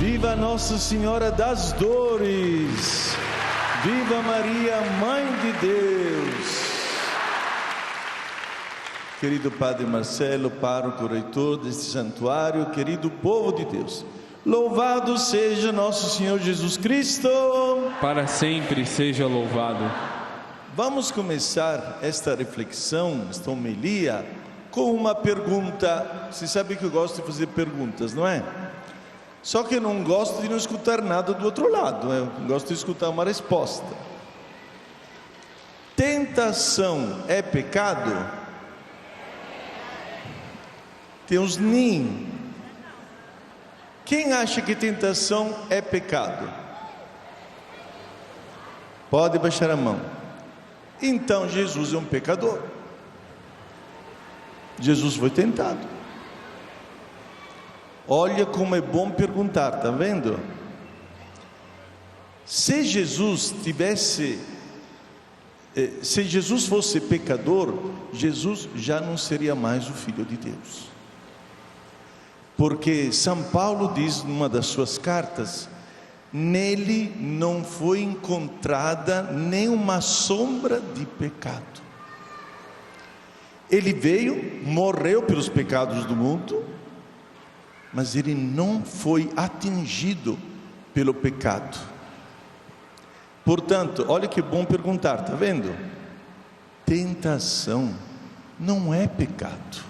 Viva Nossa Senhora das Dores! Viva Maria, Mãe de Deus! Querido Padre Marcelo, pároco, reitor deste santuário, querido povo de Deus, louvado seja nosso Senhor Jesus Cristo! Para sempre seja louvado. Vamos começar esta reflexão, esta homilia, com uma pergunta. Você sabe que eu gosto de fazer perguntas, não é? Só que eu não gosto de não escutar nada do outro lado, eu gosto de escutar uma resposta. Tentação é pecado? Tem uns nin. Quem acha que tentação é pecado? Pode baixar a mão. Então Jesus é um pecador. Jesus foi tentado. Olha como é bom perguntar, tá vendo? Se Jesus fosse pecador, Jesus já não seria mais o Filho de Deus. Porque São Paulo diz numa das suas cartas: nele não foi encontrada nenhuma sombra de pecado. Ele veio, morreu pelos pecados do mundo, mas ele não foi atingido pelo pecado. Portanto, olha que bom perguntar, tá vendo? Tentação não é pecado.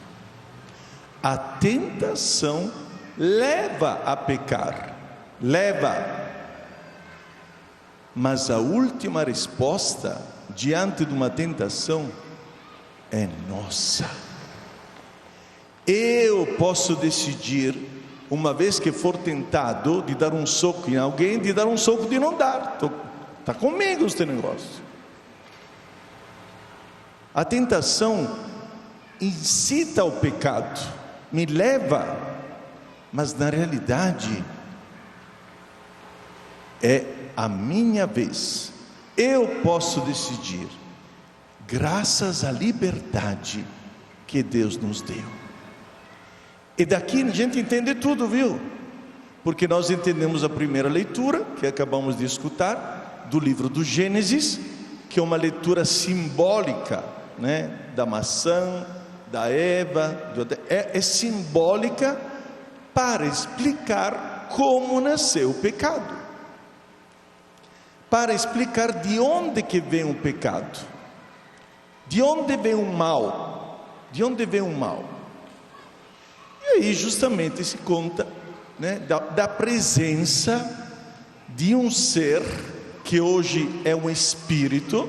A tentação leva a pecar, mas a última resposta diante de uma tentação é nossa. Eu posso decidir, uma vez que for tentado, de dar um soco em alguém, de dar um soco de não dar. Está comigo este negócio. A tentação incita ao pecado, me leva, mas na realidade é a minha vez. Eu posso decidir, graças à liberdade que Deus nos deu. E daqui a gente entende tudo, viu? Porque nós entendemos a primeira leitura, que acabamos de escutar, do livro do Gênesis, que é uma leitura simbólica, né? Da maçã, da Eva, é simbólica para explicar como nasceu o pecado, para explicar de onde que vem o pecado, de onde vem o mal, E aí justamente se conta, né, da presença de um ser que hoje é um espírito,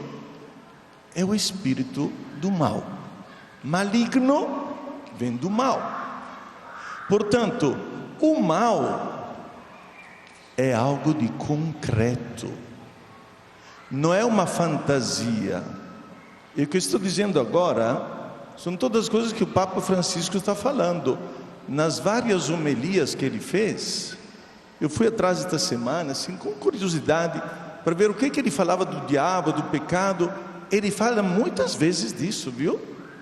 é o espírito do mal, maligno, vem do mal. Portanto, o mal é algo de concreto, não é uma fantasia. E o que eu estou dizendo agora são todas as coisas que o Papa Francisco está falando nas várias homilias que ele fez. Eu fui atrás esta semana, assim, com curiosidade, para ver o que ele falava do diabo, do pecado. Ele fala muitas vezes disso, viu?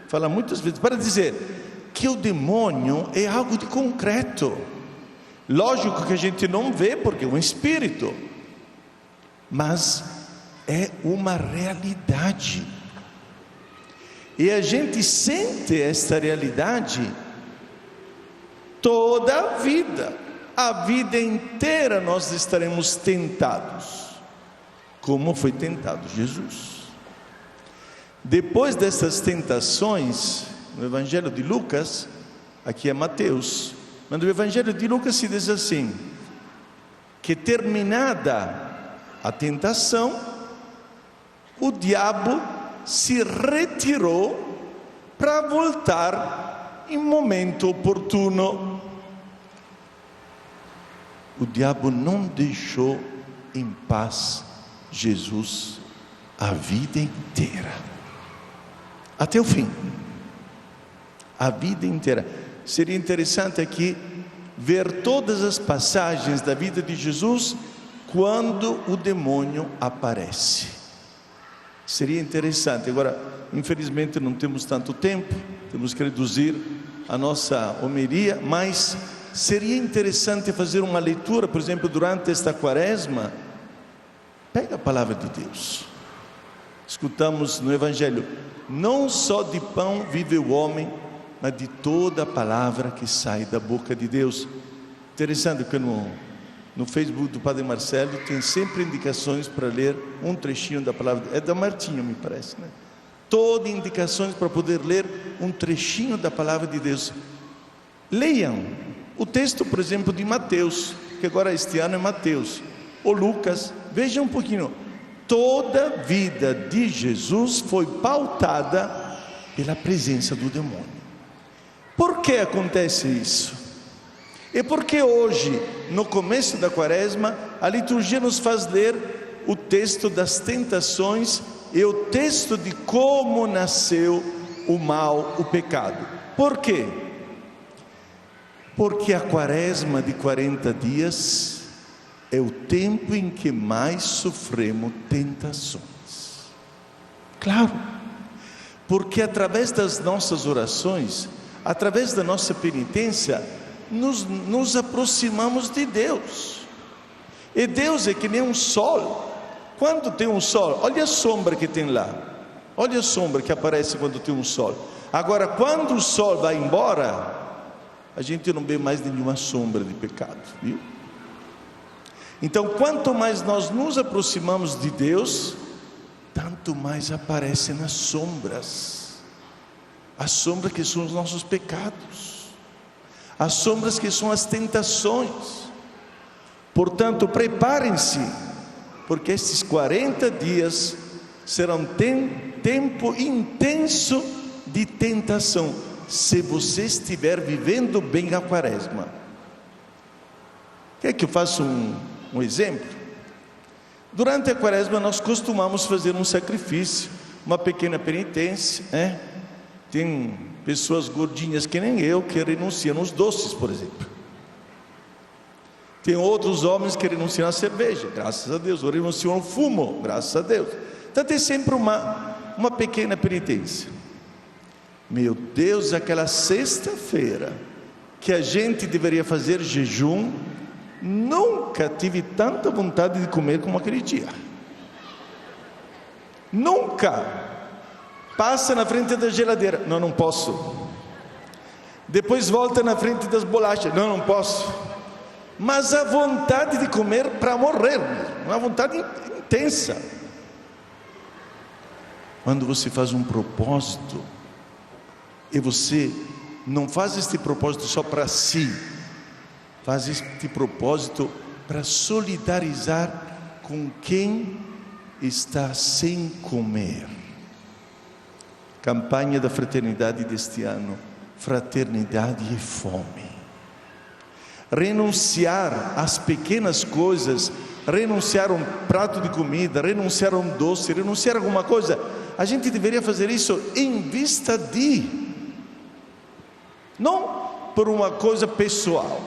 Fala muitas vezes, para dizer que o demônio é algo de concreto. Lógico que a gente não vê, porque é um espírito, mas é uma realidade. E a gente sente esta realidade toda a vida inteira nós estaremos tentados, como foi tentado Jesus. Depois dessas tentações, no Evangelho de Lucas, aqui é Mateus, mas no Evangelho de Lucas se diz assim, que terminada a tentação, o diabo se retirou para voltar em momento oportuno. O diabo não deixou em paz Jesus a vida inteira, até o fim, a vida inteira. Seria interessante aqui ver todas as passagens da vida de Jesus quando o demônio aparece. Seria interessante. Agora, infelizmente não temos tanto tempo, temos que reduzir a nossa homilia, mas seria interessante fazer uma leitura, por exemplo, durante esta quaresma. Pega a palavra de Deus. Escutamos no Evangelho: não só de pão vive o homem, mas de toda a palavra que sai da boca de Deus. Interessante que no Facebook do Padre Marcelo tem sempre indicações para ler um trechinho da palavra. É da Martinho, me parece, né? Todas indicações para poder ler um trechinho da palavra de Deus. Leiam o texto, por exemplo, de Mateus, que agora este ano é Mateus, ou Lucas. Vejam um pouquinho. Toda a vida de Jesus foi pautada pela presença do demônio. Por que acontece isso? É porque hoje, no começo da quaresma, a liturgia nos faz ler o texto das tentações e o texto de como nasceu o mal, o pecado. Por quê? Porque a quaresma de 40 dias é o tempo em que mais sofremos tentações. Claro, porque através das nossas orações, através da nossa penitência, nos aproximamos de Deus. E Deus é que nem um sol. Quando tem um sol, olha a sombra que tem lá. Olha a sombra que aparece quando tem um sol. Agora, quando o sol vai embora, a gente não vê mais nenhuma sombra de pecado, viu? Então, quanto mais nós nos aproximamos de Deus, tanto mais aparecem as sombras que são os nossos pecados, as sombras que são as tentações. Portanto, preparem-se, porque estes 40 dias serão tempo intenso de tentação, se você estiver vivendo bem a quaresma. Quer que eu faça um exemplo? Durante a quaresma nós costumamos fazer um sacrifício, uma pequena penitência, né? Tem pessoas gordinhas que nem eu que renunciam aos doces, por exemplo. Tem outros homens que renunciam à cerveja, graças a Deus, ou renunciam ao fumo, graças a Deus. Então tem sempre uma pequena penitência. Meu Deus, aquela sexta-feira que a gente deveria fazer jejum, nunca tive tanta vontade de comer como aquele dia. Nunca. Passa na frente da geladeira, não posso. Depois volta na frente das bolachas, não posso. Mas a vontade de comer para morrer mesmo, uma vontade intensa. Quando você faz um propósito, e você não faz este propósito só para si, faz este propósito para solidarizar com quem está sem comer. Campanha da fraternidade deste ano: fraternidade e fome. Renunciar às pequenas coisas, renunciar a um prato de comida, renunciar a um doce, renunciar a alguma coisa. A gente deveria fazer isso em vista de, não por uma coisa pessoal,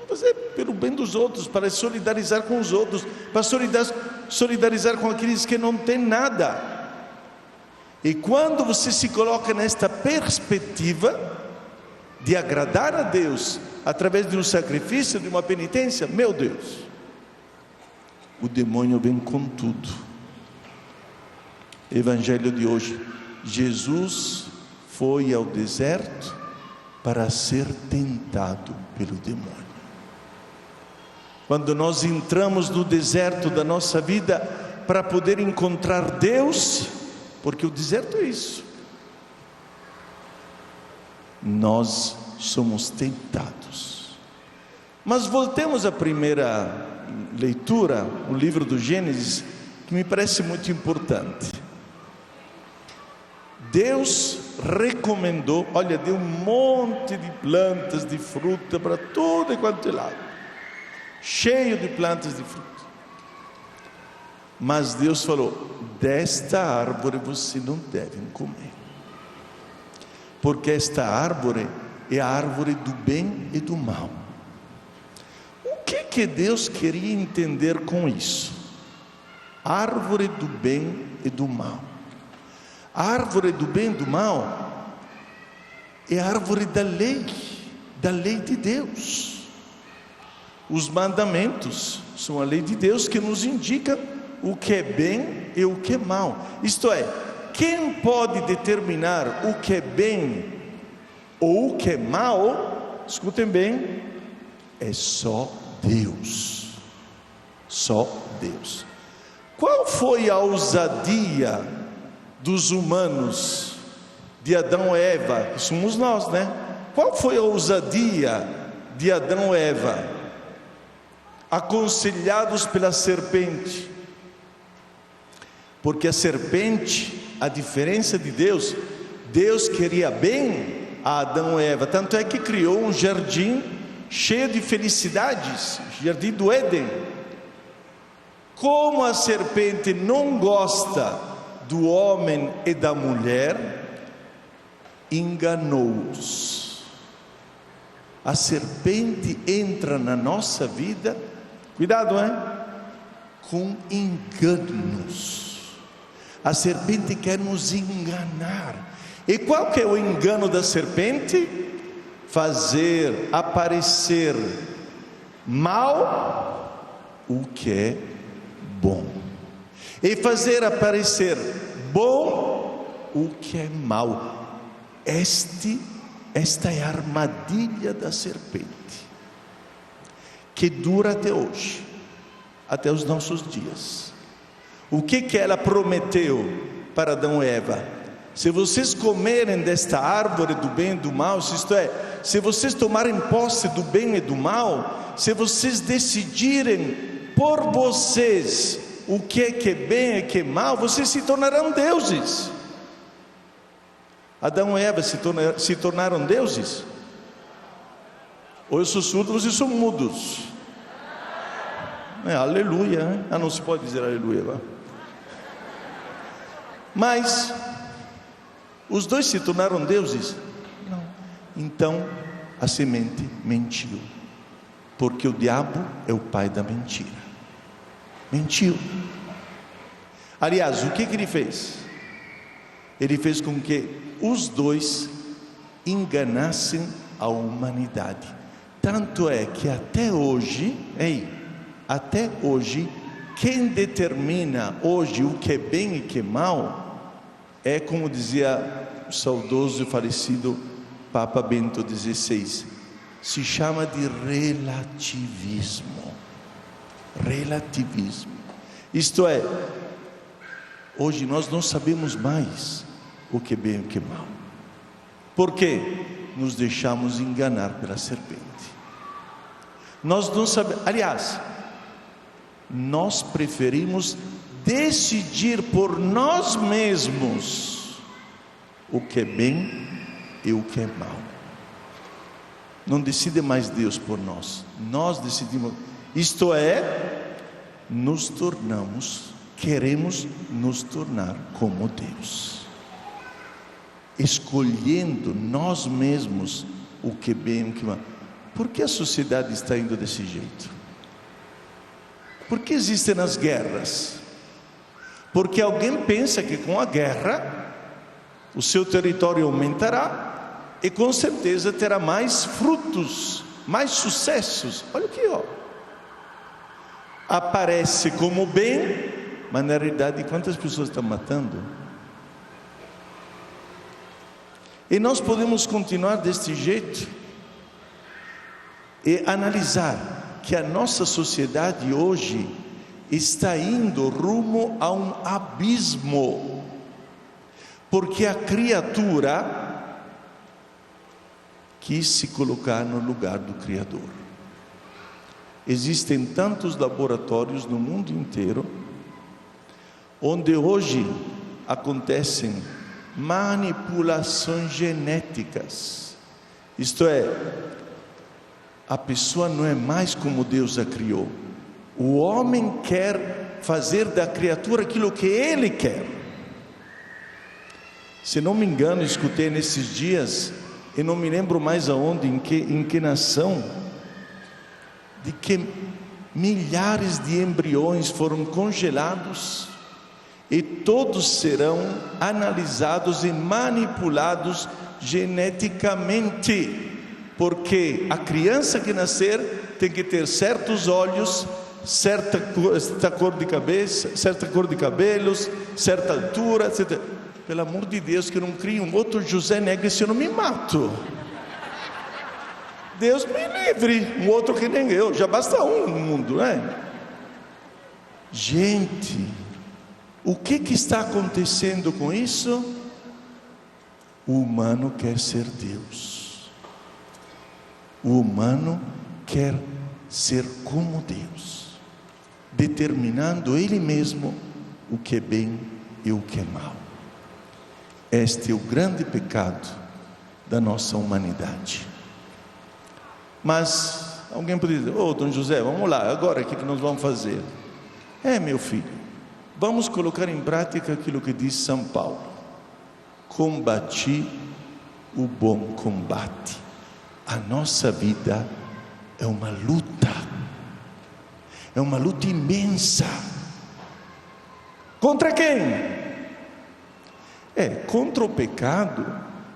fazer pelo bem dos outros, para solidarizar com os outros, para solidarizar com aqueles que não têm nada. E quando você se coloca nesta perspectiva de agradar a Deus através de um sacrifício, de uma penitência, meu Deus, o demônio vem com tudo. Evangelho de hoje: Jesus foi ao deserto para ser tentado pelo demônio. Quando nós entramos no deserto da nossa vida para poder encontrar Deus, porque o deserto é isso, nós somos tentados. Mas voltemos à primeira leitura, o livro do Gênesis, que me parece muito importante. Deus recomendou, olha, deu um monte de plantas de fruta para todo e quanto é lado, cheio de plantas de fruta. Mas Deus falou: desta árvore você não deve comer, porque esta árvore é a árvore do bem e do mal. O que Deus queria entender com isso? Árvore do bem e do mal. A árvore do bem e do mal é a árvore da lei, da lei de Deus. Os mandamentos são a lei de Deus que nos indica o que é bem e o que é mal. Isto é, quem pode determinar o que é bem ou o que é mal, escutem bem, é só Deus. Só Deus. Qual foi a ousadia dos humanos, de Adão e Eva, que somos nós, né? Qual foi a ousadia de Adão e Eva, aconselhados pela serpente? Porque a serpente, a diferença de Deus, Deus queria bem a Adão e Eva, tanto é que criou um jardim cheio de felicidades, jardim do Éden. Como a serpente não gosta do homem e da mulher, enganou-os. A serpente entra na nossa vida, cuidado, com enganos. A serpente quer nos enganar. E qual que é o engano da serpente? Fazer aparecer mal o que é bom, e fazer aparecer bom o que é mal. Esta é a armadilha da serpente, que dura até hoje, até os nossos dias. O que ela prometeu para Adão e Eva? Se vocês comerem desta árvore do bem e do mal, isto é, se vocês tomarem posse do bem e do mal, se vocês decidirem por vocês o que é bem e o que é mal, vocês se tornarão deuses. Adão e Eva se tornaram deuses? Ou eu sou surdo, vocês são mudos? Aleluia, não se pode dizer aleluia lá. Mas os dois se tornaram deuses? Não. Então a semente mentiu, porque o diabo é o pai da mentira. Mentiu. Aliás, o que ele fez? Ele fez com que os dois enganassem a humanidade. Tanto é que até hoje, quem determina hoje o que é bem e o que é mal, é como dizia o saudoso e falecido Papa Bento XVI, se chama de relativismo. Relativismo. Isto é, hoje nós não sabemos mais o que é bem e o que é mal. Por quê? Nos deixamos enganar pela serpente. Nós não sabemos, aliás, nós preferimos decidir por nós mesmos o que é bem e o que é mal. Não decide mais Deus por nós, nós decidimos. Isto é, queremos nos tornar como Deus, escolhendo nós mesmos o que é bem e o que é mal. Por que a sociedade está indo desse jeito? Por que existem as guerras? Porque alguém pensa que com a guerra o seu território aumentará e com certeza terá mais frutos, mais sucessos. Olha aqui, aparece como bem, mas na realidade quantas pessoas estão matando? E nós podemos continuar deste jeito e analisar que a nossa sociedade hoje está indo rumo a um abismo, porque a criatura quis se colocar no lugar do Criador. Existem tantos laboratórios no mundo inteiro, onde hoje acontecem manipulações genéticas. Isto é, a pessoa não é mais como Deus a criou. O homem quer fazer da criatura aquilo que ele quer. Se não me engano, escutei nesses dias, e não me lembro mais aonde, em que nação, de que milhares de embriões foram congelados e todos serão analisados e manipulados geneticamente, Porque a criança que nascer tem que ter certos olhos, certa cor de cabeça, certa cor de cabelos, certa altura, etc. Pelo amor de Deus, que eu não crie um outro José Negri, se eu não me mato. Deus me livre, um outro que nem eu, já basta um no mundo, né? Gente, o que está acontecendo com isso? O humano quer ser Deus. O humano quer ser como Deus, determinando Ele mesmo o que é bem e o que é mal. Este é o grande pecado da nossa humanidade. Mas alguém poderia dizer: ô Dom José, vamos lá, agora o que nós vamos fazer? Meu filho, vamos colocar em prática aquilo que diz São Paulo: combati o bom combate. A nossa vida é uma luta imensa. Contra quem? Contra o pecado,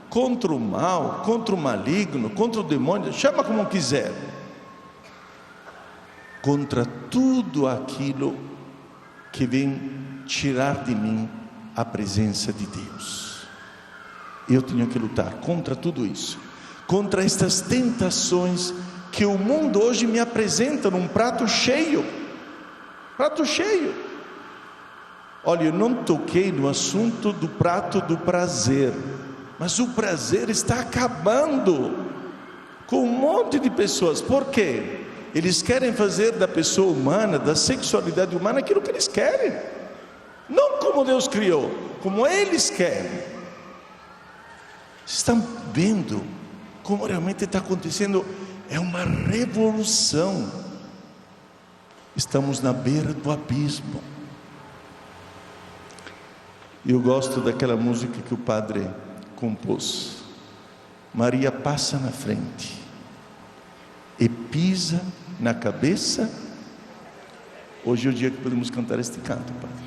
contra o mal, contra o maligno, contra o demônio, chama como quiser. Contra tudo aquilo que vem tirar de mim a presença de Deus. Eu tenho que lutar contra tudo isso, contra estas tentações que o mundo hoje me apresenta num prato cheio. Olha, eu não toquei no assunto do prato do prazer, mas o prazer está acabando com um monte de pessoas. Por quê? Eles querem fazer da pessoa humana, da sexualidade humana, aquilo que eles querem, não como Deus criou, como eles querem. Vocês estão vendo como realmente está acontecendo? É uma revolução. Estamos na beira do abismo. Eu gosto daquela música que o padre compôs. Maria passa na frente e pisa na cabeça. Hoje é o dia que podemos cantar este canto, padre.